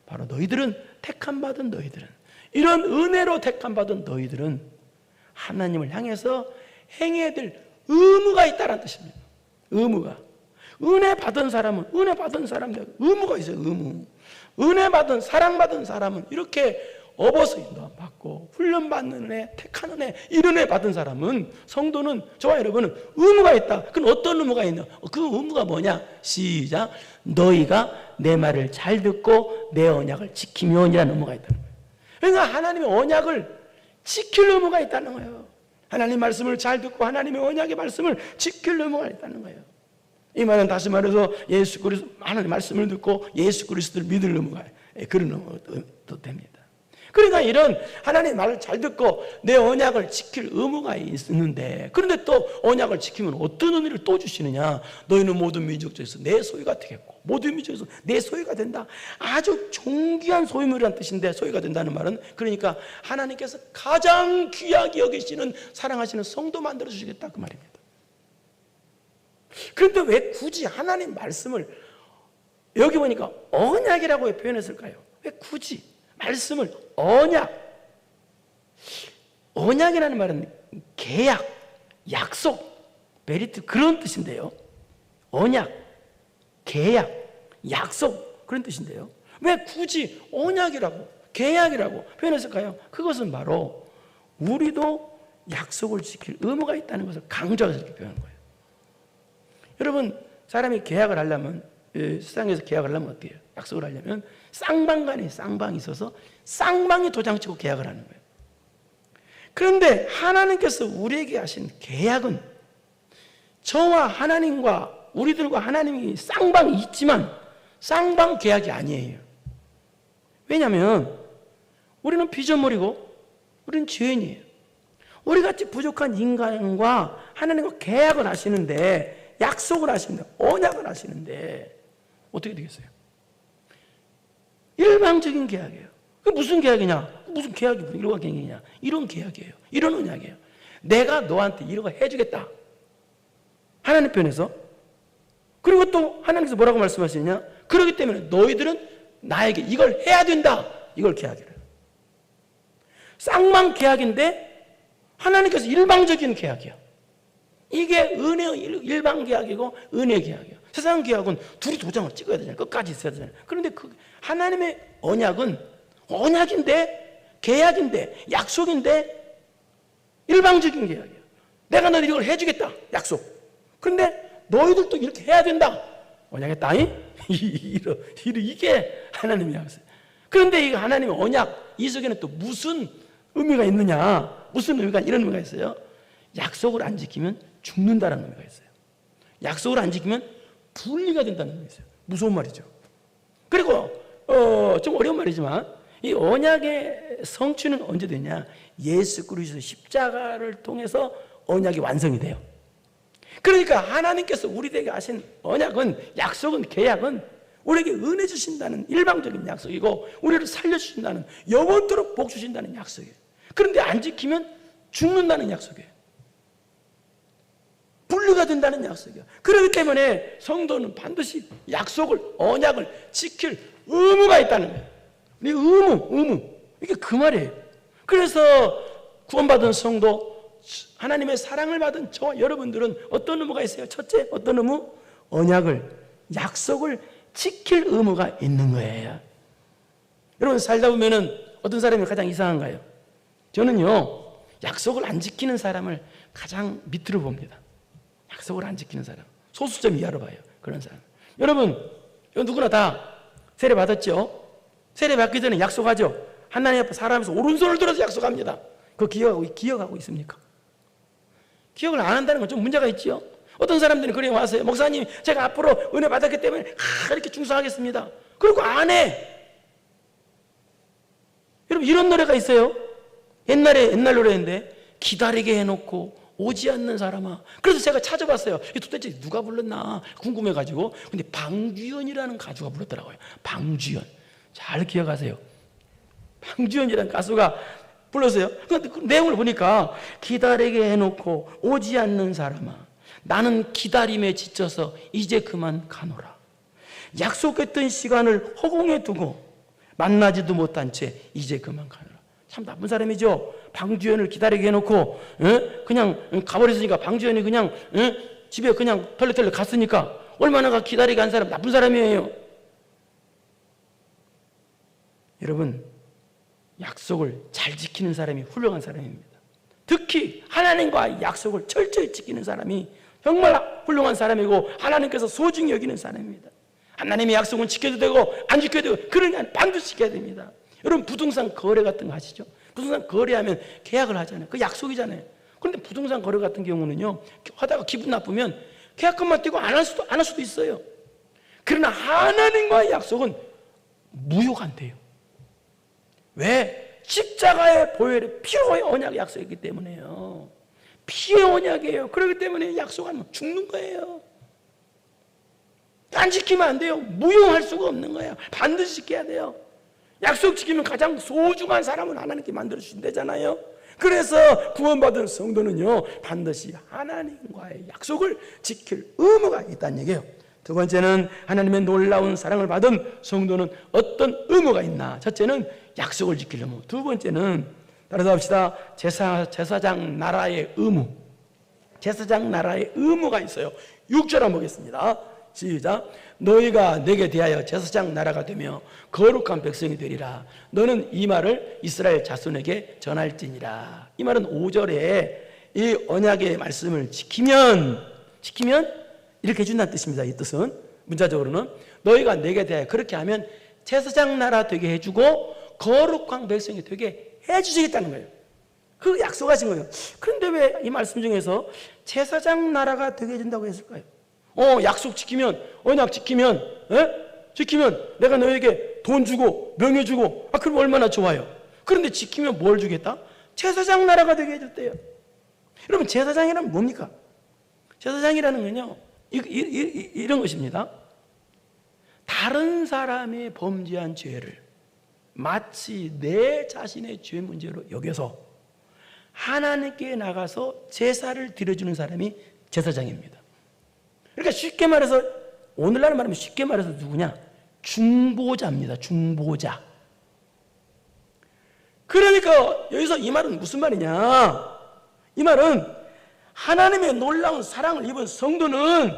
바로 너희들은 택함 받은 너희들은 이런 은혜로 택함 받은 너희들은 하나님을 향해서 행해야 될 의무가 있다는 뜻입니다. 의무가. 은혜 받은 사람은 의무가 있어요. 의무. 은혜 받은 사랑받은 사람은 이렇게 업어서 인도함 받고 훈련받는 은혜, 택한 은혜, 이런 은혜 받은 사람은 성도는 저와 여러분은 의무가 있다. 그럼 어떤 의무가 있냐? 그 의무가 뭐냐? 시작. 너희가 내 말을 잘 듣고 내 언약을 지키면이라는 의무가 있다는 거예요. 그러니까 하나님의 언약을 지킬 의무가 있다는 거예요. 하나님 말씀을 잘 듣고 하나님의 언약의 말씀을 지킬 의무가 있다는 거예요. 이 말은 다시 말해서 예수 그리스도 하나님 말씀을 듣고 예수 그리스도를 믿을 의무가 그런 의무도 됩니다. 그러니까 이런 하나님의 말을 잘 듣고 내 언약을 지킬 의무가 있는데 그런데 또 언약을 지키면 어떤 은혜를 또 주시느냐? 너희는 모든 민족 중에서 내 소유가 되겠고 모든 민족 중에서 내 소유가 된다. 아주 존귀한 소유물이라는 뜻인데 소유가 된다는 말은 그러니까 하나님께서 가장 귀하게 여기시는 사랑하시는 성도 만들어 주시겠다 그 말입니다. 그런데 왜 굳이 하나님 말씀을 여기 보니까 언약이라고 표현했을까요? 왜 굳이 말씀을 언약이라는 말은 계약, 약속, 베리트 그런 뜻인데요. 언약, 계약, 약속 그런 뜻인데요. 왜 굳이 언약이라고 계약이라고 표현했을까요? 그것은 바로 우리도 약속을 지킬 의무가 있다는 것을 강조해서 이렇게 표현한 거예요. 여러분 사람이 계약을 하려면 세상에서 계약을 하려면 어떻게 해요? 약속을 하려면 쌍방간에 쌍방이 있어서 쌍방이 도장 찍고 계약을 하는 거예요. 그런데 하나님께서 우리에게 하신 계약은 저와 하나님과 우리들과 하나님이 쌍방이 있지만 쌍방 계약이 아니에요. 왜냐하면 우리는 피조물이고 우리는 죄인이에요. 우리같이 부족한 인간과 하나님과 계약을 하시는데 약속을 하시는데 언약을 하시는데 어떻게 되겠어요? 일방적인 계약이에요. 그게 무슨 계약이냐? 무슨 계약이 이런 계약이냐? 이런 계약이에요. 이런 언약이에요. 내가 너한테 이런 거 해주겠다. 하나님 편에서. 그리고 또 하나님께서 뭐라고 말씀하시느냐? 그렇기 때문에 너희들은 나에게 이걸 해야 된다. 이걸 계약이래요. 쌍방 계약인데 하나님께서 일방적인 계약이야. 이게 은혜 일방 계약이고 은혜 계약이에요. 세상 계약은 둘이 도장을 찍어야 되잖아요. 끝까지 있어야 되잖아요. 그런데 그 하나님의 언약은 언약인데 계약인데 약속인데 일방적인 계약이에요. 내가 너희들 이걸 해주겠다. 약속. 그런데 너희들도 이렇게 해야 된다. 언약의 땅이 이게 하나님의 약속. 그런데 이 하나님의 언약 이 속에는 또 무슨 의미가 있느냐? 무슨 의미가 이런 의미가 있어요. 약속을 안 지키면 죽는다는 의미가 있어요. 약속을 안 지키면 분리가 된다는 의미가 있어요. 무서운 말이죠. 그리고 좀 어려운 말이지만 이 언약의 성취는 언제 되냐? 예수 그리스도 십자가를 통해서 언약이 완성이 돼요. 그러니까 하나님께서 우리에게 하신 언약은, 약속은, 계약은 우리에게 은혜 주신다는 일방적인 약속이고, 우리를 살려주신다는, 영원토록 복 주신다는 약속이에요. 그런데 안 지키면 죽는다는 약속이에요. 분류가 된다는 약속이에요. 그렇기 때문에 성도는 반드시 약속을, 언약을 지킬 의무가 있다는 거예요. 이 의무. 이게 그 말이에요. 그래서 구원받은 성도, 하나님의 사랑을 받은 저와 여러분들은 어떤 의무가 있어요? 첫째, 어떤 의무? 언약을, 약속을 지킬 의무가 있는 거예요. 여러분, 살다 보면은 어떤 사람이 가장 이상한가요? 저는요, 약속을 안 지키는 사람을 가장 밑으로 봅니다. 약속을 안 지키는 사람, 소수점 이하로 봐요. 그런 사람. 여러분, 누구나 다 세례 받았죠? 세례 받기 전에 약속하죠? 하나님 앞에 사람에서 오른손을 들어서 약속합니다. 그거 기억하고 있습니까? 기억을 안 한다는 건 좀 문제가 있죠. 어떤 사람들은 그래 와서요, 목사님 제가 앞으로 은혜 받았기 때문에 이렇게 충성하겠습니다. 그리고 안 해. 여러분, 이런 노래가 있어요. 옛날 노래인데, 기다리게 해놓고 오지 않는 사람아. 그래서 제가 찾아봤어요. 도대체 누가 불렀나 궁금해가지고. 근데 방주연이라는 가수가 불렀더라고요. 방주연. 잘 기억하세요. 방주연이라는 가수가 불렀어요. 그런데 그 내용을 보니까, 기다리게 해놓고 오지 않는 사람아, 나는 기다림에 지쳐서 이제 그만 가노라. 약속했던 시간을 허공에 두고 만나지도 못한 채 이제 그만 가노라. 참 나쁜 사람이죠. 방주연을 기다리게 해놓고 그냥 가버렸으니까, 방주연이 그냥 집에 그냥 털레털레 갔으니까 얼마나 기다리게 한 사람, 나쁜 사람이에요. 여러분, 약속을 잘 지키는 사람이 훌륭한 사람입니다. 특히 하나님과 약속을 철저히 지키는 사람이 정말 훌륭한 사람이고, 하나님께서 소중히 여기는 사람입니다. 하나님의 약속은 지켜도 되고 안 지켜도 되고, 그러니까 반드시 지켜야 됩니다. 여러분, 부동산 거래 같은 거 아시죠? 부동산 거래하면 계약을 하잖아요. 그 약속이잖아요. 그런데 부동산 거래 같은 경우는요, 하다가 기분 나쁘면 계약금만 떼고 안 할 수도 있어요. 그러나 하나님과의 약속은 무효간대요. 왜? 십자가의 보혈의 피로의 언약의 약속이기 때문에요. 피의 언약이에요. 그렇기 때문에 약속하면 죽는 거예요. 안 지키면 안 돼요. 무효할 수가 없는 거예요. 반드시 지켜야 돼요. 약속 지키면 가장 소중한 사람을 하나님께 만들어주신다잖아요. 그래서 구원받은 성도는요, 반드시 하나님과의 약속을 지킬 의무가 있다는 얘기예요. 두 번째는, 하나님의 놀라운 사랑을 받은 성도는 어떤 의무가 있나? 첫째는 약속을 지킬 의무. 두 번째는, 따라서 합시다. 제사장 나라의 의무. 제사장 나라의 의무가 있어요. 6절 한번 보겠습니다. 시작. 너희가 내게 대하여 제사장 나라가 되며 거룩한 백성이 되리라. 너는 이 말을 이스라엘 자손에게 전할지니라. 이 말은 5절에 이 언약의 말씀을 지키면 이렇게 해준다는 뜻입니다. 이 뜻은 문자적으로는, 너희가 내게 대하여 그렇게 하면 제사장 나라 되게 해주고 거룩한 백성이 되게 해주시겠다는 거예요. 그 약속하신 거예요. 그런데 왜 이 말씀 중에서 제사장 나라가 되게 해준다고 했을까요? 약속 지키면, 언약 지키면 내가 너에게 돈 주고 명예 주고, 그럼 얼마나 좋아요. 그런데 지키면 뭘 주겠다? 제사장 나라가 되게 해줬대요. 여러분, 제사장이라면 뭡니까? 제사장이라는 건요, 이런 것입니다. 다른 사람이 범죄한 죄를 마치 내 자신의 죄 문제로 여겨서 하나님께 나가서 제사를 드려주는 사람이 제사장입니다. 그러니까 쉽게 말해서, 오늘날 말하면 쉽게 말해서 누구냐? 중보자입니다. 중보자. 그러니까 여기서 이 말은 무슨 말이냐? 이 말은 하나님의 놀라운 사랑을 입은 성도는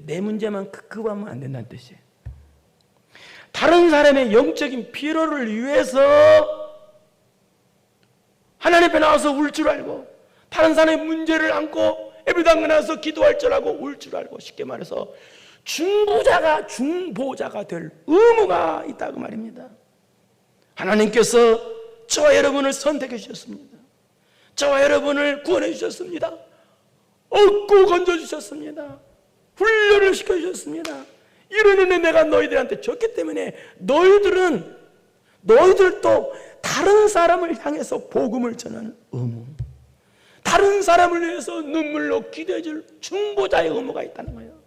내 문제만 급급하면 안 된다는 뜻이에요. 다른 사람의 영적인 피로를 위해서 하나님 앞에 나와서 울 줄 알고, 다른 사람의 문제를 안고 예배당에 나와서 기도할 줄 알고 울 줄 알고, 쉽게 말해서 중보자가 될 의무가 있다고 말입니다. 하나님께서 저와 여러분을 선택해 주셨습니다. 저와 여러분을 구원해 주셨습니다. 얻고 건져 주셨습니다. 훈련을 시켜 주셨습니다. 이런 은혜 내가 너희들한테 줬기 때문에 너희들은 너희들도 다른 사람을 향해서 복음을 전하는 의무, 다른 사람을 위해서 눈물로 기도해줄 중보자의 의무가 있다는 거예요.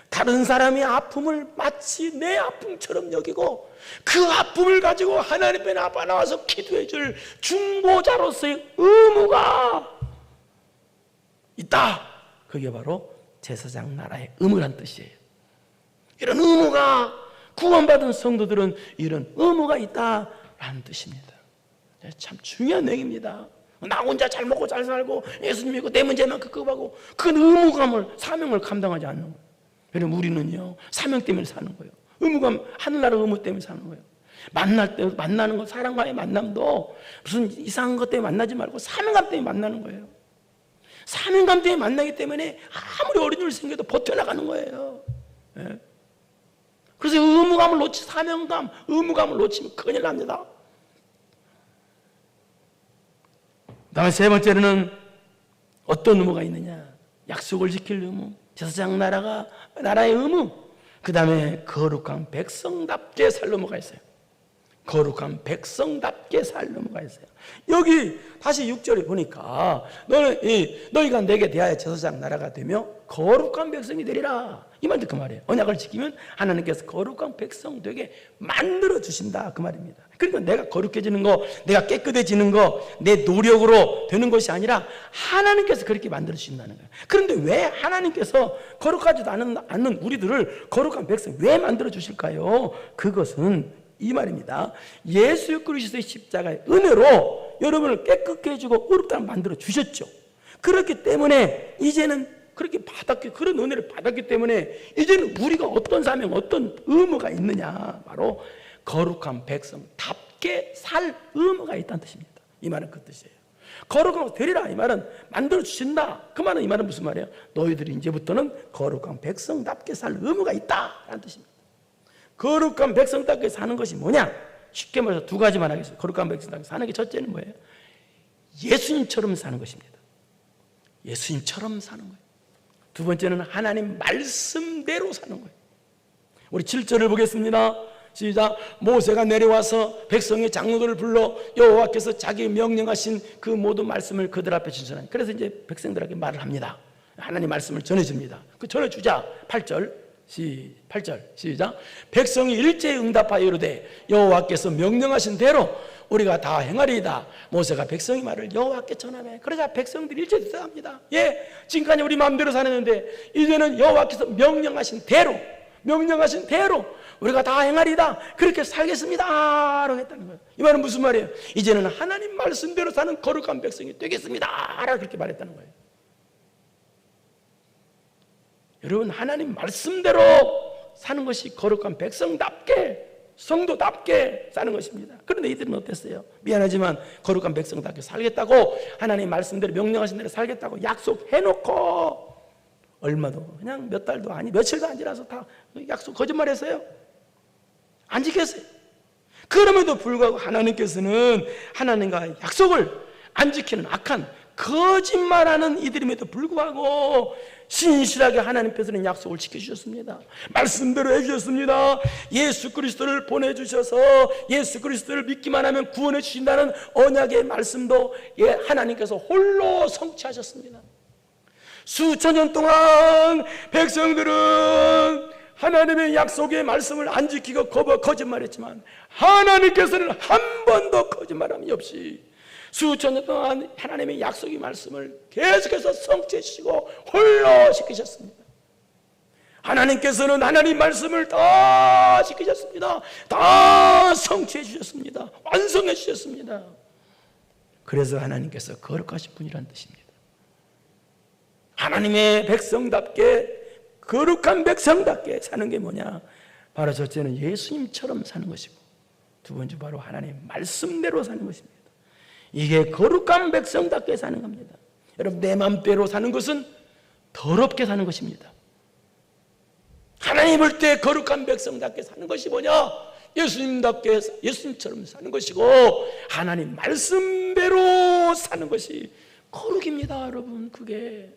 다른 사람의 아픔을 마치 내 아픔처럼 여기고 그 아픔을 가지고 하나님 앞에 나와서 기도해줄 중보자로서의 의무가 있다. 그게 바로 제사장 나라의 의무란 뜻이에요. 이런 의무가, 구원받은 성도들은 이런 의무가 있다라는 뜻입니다. 참 중요한 내용입니다. 나 혼자 잘 먹고 잘 살고 예수님 믿고 내 문제만 급급하고 그 의무감을, 사명을 감당하지 않는 거예요. 왜냐면 우리는요, 사명 때문에 사는 거예요. 의무감, 하늘나라 의무 때문에 사는 거예요. 만날 때 만나는 거, 사람과의 만남도 무슨 이상한 것 때문에 만나지 말고 사명감 때문에 만나는 거예요. 사명감 때문에 만나기 때문에 아무리 어려운 일이 생겨도 버텨나가는 거예요. 예. 그래서 의무감을 놓치, 사명감, 의무감을 놓치면 큰일 납니다. 다음에 세 번째로는 어떤 의무가 있느냐? 약속을 지킬 의무, 제사장 나라의 의무, 그 다음에 거룩한 백성답게 살 의무가 있어요. 거룩한 백성답게 살 의무가 있어요. 여기 다시 6절에 보니까 너희가 내게 대하여 제사장 나라가 되며 거룩한 백성이 되리라. 이 말도 그 말이에요. 언약을 지키면 하나님께서 거룩한 백성 되게 만들어 주신다, 그 말입니다. 그러니까 내가 거룩해지는 거, 내가 깨끗해지는 거, 내 노력으로 되는 것이 아니라 하나님께서 그렇게 만들어 주신다는 거예요. 그런데 왜 하나님께서 거룩하지도 않는 우리들을 거룩한 백성 왜 만들어 주실까요? 그것은 이 말입니다. 예수 그리스도의 십자가의 은혜로 여러분을 깨끗게 해주고 의롭다고 만들어 주셨죠. 그렇기 때문에 이제는 그렇게 받았기, 그런 은혜를 받았기 때문에 이제는 우리가 어떤 사명, 어떤 의무가 있느냐, 바로 거룩한 백성답게 살 의무가 있다는 뜻입니다. 이 말은 그 뜻이에요. 거룩하고 되리라, 이 말은 만들어 주신다. 그 말은, 이 말은 무슨 말이에요? 너희들이 이제부터는 거룩한 백성답게 살 의무가 있다라는 뜻입니다. 거룩한 백성답게 사는 것이 뭐냐? 쉽게 말해서 두 가지만 하겠습니다. 거룩한 백성답게 사는 게 첫째는 뭐예요? 예수님처럼 사는 것입니다. 예수님처럼 사는 거예요. 두 번째는 하나님 말씀대로 사는 거예요. 우리 7절을 보겠습니다. 시작. 모세가 내려와서 백성의 장로들을 불러 여호와께서 자기 명령하신 그 모든 말씀을 그들 앞에 전하니. 그래서 이제 백성들에게 말을 합니다. 하나님 말씀을 전해줍니다. 그 전해주자. 8절 시작. 백성이 일제히 응답하여 이르되 여호와께서 명령하신 대로 우리가 다 행하리이다. 모세가 백성의 말을 여호와께 전하매. 그러자 백성들이 일제히 대답합니다. 예, 지금까지 우리 마음대로 사는데 이제는 여호와께서 명령하신 대로 우리가 다 행하리이다. 그렇게 살겠습니다 라고 했다는 거예요. 이 말은 무슨 말이에요? 이제는 하나님 말씀대로 사는 거룩한 백성이 되겠습니다 라고 그렇게 말했다는 거예요. 여러분, 하나님 말씀대로 사는 것이 거룩한 백성답게, 성도답게 사는 것입니다. 그런데 이들은 어땠어요? 미안하지만 거룩한 백성답게 살겠다고, 하나님 말씀대로 명령하신 대로 살겠다고 약속해놓고 얼마도, 그냥 몇 달도 아니 며칠도 안 지나서 다 약속 거짓말했어요. 안 지켰어요. 그럼에도 불구하고 하나님께서는 하나님과 약속을 안 지키는 악한 거짓말하는 이들임에도 불구하고 신실하게 하나님께서는 약속을 지켜주셨습니다. 말씀대로 해주셨습니다. 예수 그리스도를 보내주셔서 예수 그리스도를 믿기만 하면 구원해 주신다는 언약의 말씀도 하나님께서 홀로 성취하셨습니다. 수천 년 동안 백성들은 하나님의 약속의 말씀을 안 지키고 거짓말했지만 하나님께서는 한 번도 거짓말함이 없이 수천 년 동안 하나님의 약속의 말씀을 계속해서 성취해 주시고 홀로 지키셨습니다. 하나님께서는 하나님 말씀을 다 지키셨습니다. 다 성취해 주셨습니다. 완성해 주셨습니다. 그래서 하나님께서 거룩하신 분이라는 뜻입니다. 하나님의 백성답게, 거룩한 백성답게 사는 게 뭐냐? 바로 첫째는 예수님처럼 사는 것이고, 두 번째 바로 하나님 말씀대로 사는 것입니다. 이게 거룩한 백성답게 사는 겁니다. 여러분, 내 마음대로 사는 것은 더럽게 사는 것입니다. 하나님 볼 때 거룩한 백성답게 사는 것이 뭐냐? 예수님답게, 예수님처럼 사는 것이고, 하나님 말씀대로 사는 것이 거룩입니다. 여러분, 그게.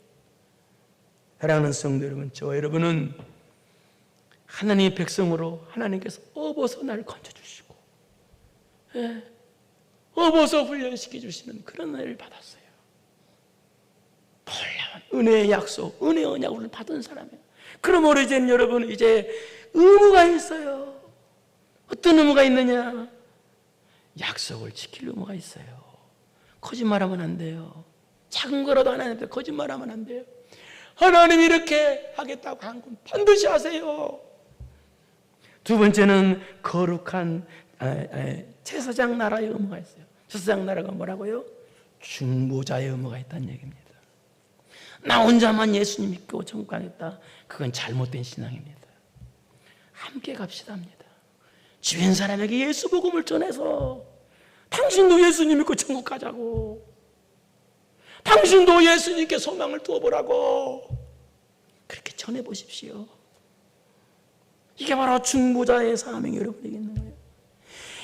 사랑하는 성도 여러분, 저 여러분은 하나님의 백성으로 하나님께서 업어서 나를 건져주시고 업어서 훈련시켜 주시는 그런 은혜를 받았어요. 놀라운 은혜의 약속, 은혜의 언약을 받은 사람이에요. 그러므로 이제는 여러분 이제 의무가 있어요. 어떤 의무가 있느냐? 약속을 지킬 의무가 있어요. 거짓말하면 안 돼요. 작은 거라도 하나님한테 거짓말하면 안 돼요. 하나님이 이렇게 하겠다고 한 건 반드시 하세요. 두 번째는 거룩한 제사장 나라의 의무가 있어요. 제사장 나라가 뭐라고요? 중보자의 의무가 있다는 얘기입니다. 나 혼자만 예수님 믿고 천국 가겠다, 그건 잘못된 신앙입니다. 함께 갑시다 합니다. 주변 사람에게 예수 복음을 전해서 당신도 예수님 믿고 천국 가자고, 당신도 예수님께 소망을 두어보라고 그렇게 전해보십시오. 이게 바로 중보자의 사명이 여러분에게 있는 거예요.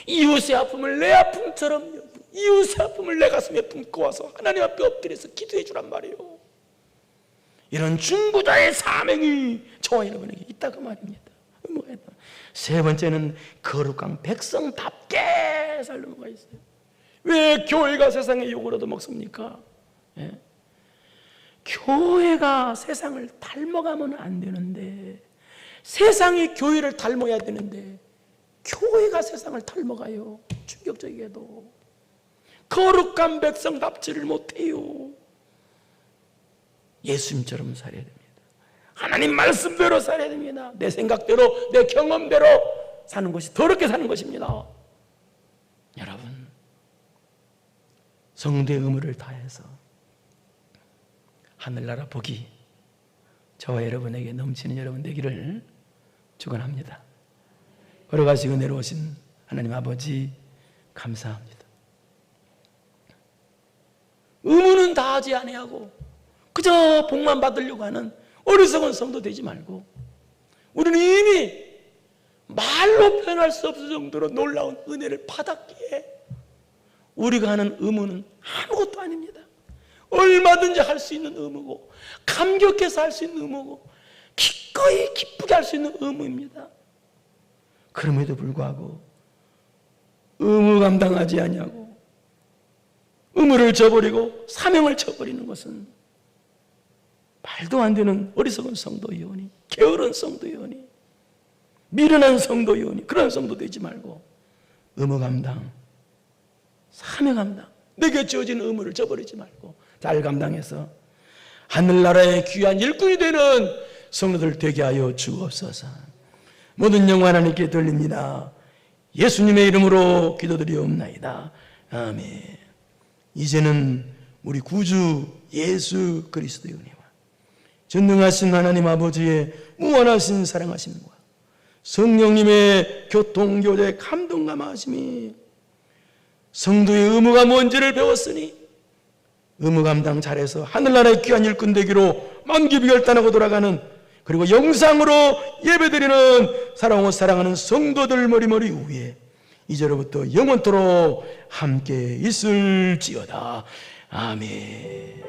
이웃의 아픔을 내 아픔처럼 여기고 이웃의 아픔을 내 가슴에 품고 와서 하나님 앞에 엎드려서 기도해 주란 말이에요. 이런 중보자의 사명이 저와 여러분에게 있다고 말입니다. 세 번째는 거룩한 백성답게 살 의무가 있어요. 왜 교회가 세상의 욕을 얻어먹습니까? 교회가 세상을 닮아가면 안 되는데, 세상이 교회를 닮아야 되는데 교회가 세상을 닮아가요. 충격적이게도 거룩한 백성답지를 못해요. 예수님처럼 살아야 됩니다. 하나님 말씀대로 살아야 됩니다. 내 생각대로, 내 경험대로 사는 것이 더럽게 사는 것입니다. 여러분, 성도의 의무를 다해서 하늘나라 복이 저와 여러분에게 넘치는 여러분 되기를 축원합니다. 걸어가시고 내려오신 하나님 아버지 감사합니다. 의무는 다하지 아니하고 그저 복만 받으려고 하는 어리석은 성도 되지 말고, 우리는 이미 말로 표현할 수 없을 정도로 놀라운 은혜를 받았기에 우리가 하는 의무는 아무것도 아닙니다. 얼마든지 할 수 있는 의무고, 감격해서 할 수 있는 의무고, 기꺼이 기쁘게 할 수 있는 의무입니다. 그럼에도 불구하고 의무 감당하지 아니하고 의무를 저버리고 사명을 저버리는 것은 말도 안 되는 어리석은 성도이오니, 게으른 성도이오니, 미련한 성도이오니, 그런 성도 되지 말고 의무 감당, 사명 감당, 내게 주어진 의무를 저버리지 말고 잘 감당해서 하늘나라의 귀한 일꾼이 되는 성도들 되게 하여 주옵소서. 모든 영광 하나님께 돌립니다. 예수님의 이름으로 기도드리옵나이다. 아멘. 이제는 우리 구주 예수 그리스도의 은혜와 전능하신 하나님 아버지의 무한하신 사랑하심과 성령님의 교통교제 감동감하심이, 성도의 의무가 뭔지를 배웠으니 의무 감당 잘해서 하늘나라의 귀한 일꾼 되기로 만기비결단하고 돌아가는, 그리고 영상으로 예배드리는 사랑하고 사랑하는 성도들 머리머리 위에 이제로부터 영원토록 함께 있을지어다. 아멘.